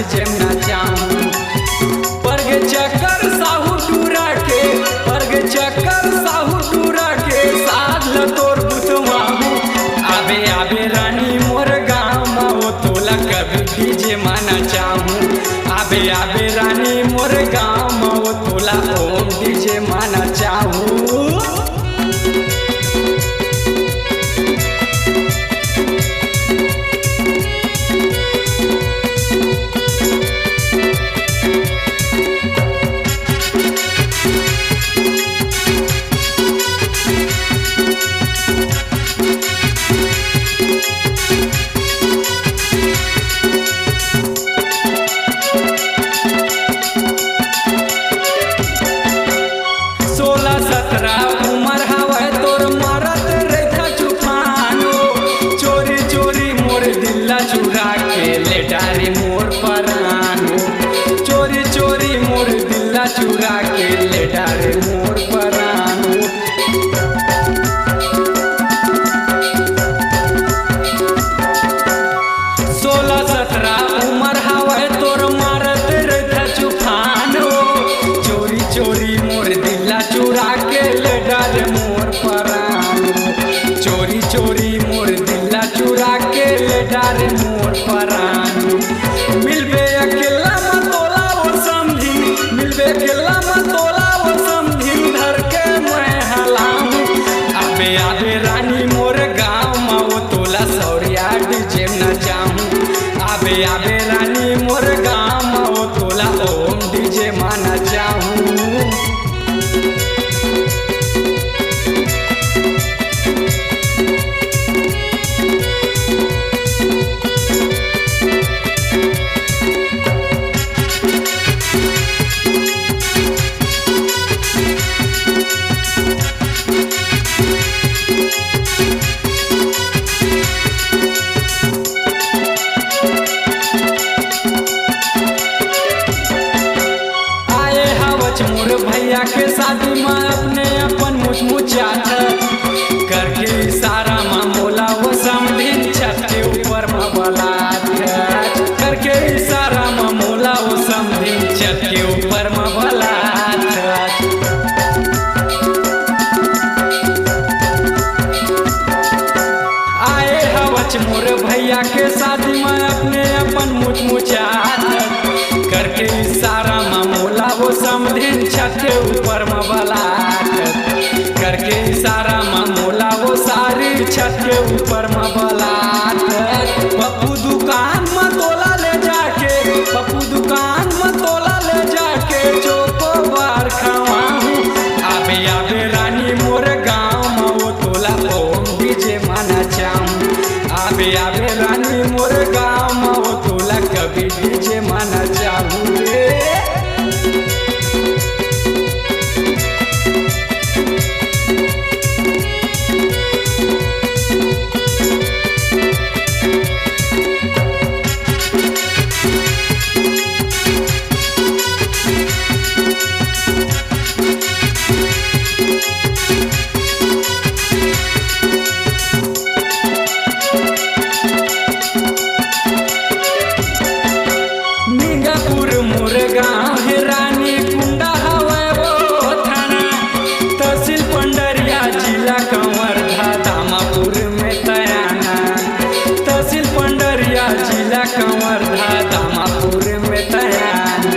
DJ नचाऊं। परगे चक्कर साहू टूरा के, परगे चक्कर साहू टूरा के साथ ल तोर बुतवाहू। आबे आबे रानी मोर गाँव माओ तोला कभी डीजे नचाऊं। आबे आबे रानी मोर गाँव माओ तोला ओम डीजे नचाऊं। उमर हवा तोर मारत रेखा चुफानो। चोरी चोरी मोर दिल्ला चुरा के ले डारे मोर परानो। चोरी चोरी मोर दिल्ला चुरा के ले डारे मोर परानो। 16-17 उमर हवा तोर मारत रेखा चुफानो। चोरी चोरी मोर दिल्ला चुरा के ले डारे मोर परानो। चोरी चोरी मोर दिल्ला चुरा के ले डारे मोर परानो। मिलबे अकेला मतोला वो समझी, मिलबे अकेला मतोला वो समझी धर के मैं हलाऊं। आबे आबे रानी मोर गाँव माओ तोला सौरिया डीजे नचाऊं। आबे आबे रानी मोर गाँव माओ तोला ओम डीजे नचाऊं। मोर भैया के शादी में अपने अपन मुचमुचात करके इशारा में मोला वो समधिन छत के ऊपर में बलात। करके इशारा में मोला वो समधिन छत के ऊपर में बलात। आए हवच मोर भैया के शादी में अपने अपन मुचमुचात करके इशारा में मोला वो समधिन छत के ऊपर में बलात। करके इशारा में मोला वो सारी छत के ऊपर में बलात। पप्पू दुकान में तोला ले जाके, पप्पू दुकान में तोला ले जाके चोको बार खवाऊं। आबे आबे रानी मोर गाँव में वो तोला ओम डीजे नचाऊं। आबे आबे रानी मोर गाँव में वो तोला कभी डीजे नचाऊं रे। मोर गाँव है रानी कुंडा हवा वो थाना। तहसील पंडरिया जिला कंवरधा दामापुर में तयाना। तहसील पंडरिया जिला कंवरधा दामापुर में तयाना।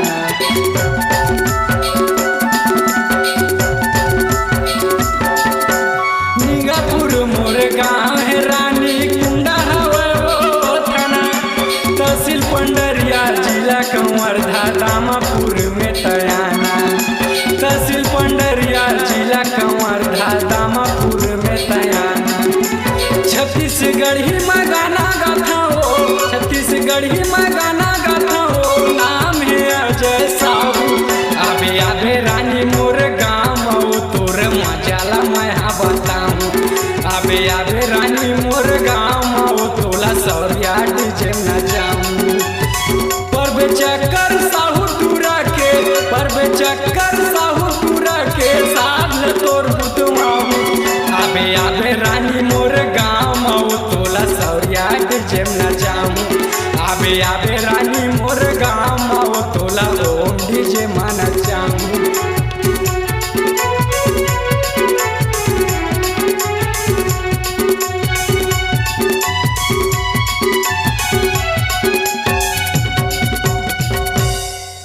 निगापुर मोर गाँव है रानी कुंडा हवा वो थाना। तहसील पंडरिया जिला कंवरधा दामापुर में तयाना। तहसील पंडरिया जिला कंवरधा दामापुर में तयाना। छत्तीसगढ़ी में गाना गाता हो, छत्तीसगढ़ी में गाना गाता हो नाम है अजय साहू। आबे आबे रानी मोर गाँव माओ तोर मजाला मैं बताऊं। आबे आबे रानी मोर गाँव माओ तोला सौरिया डीजे नचाऊं। परबे चक्कर साहू टूरा के, परबे चक्कर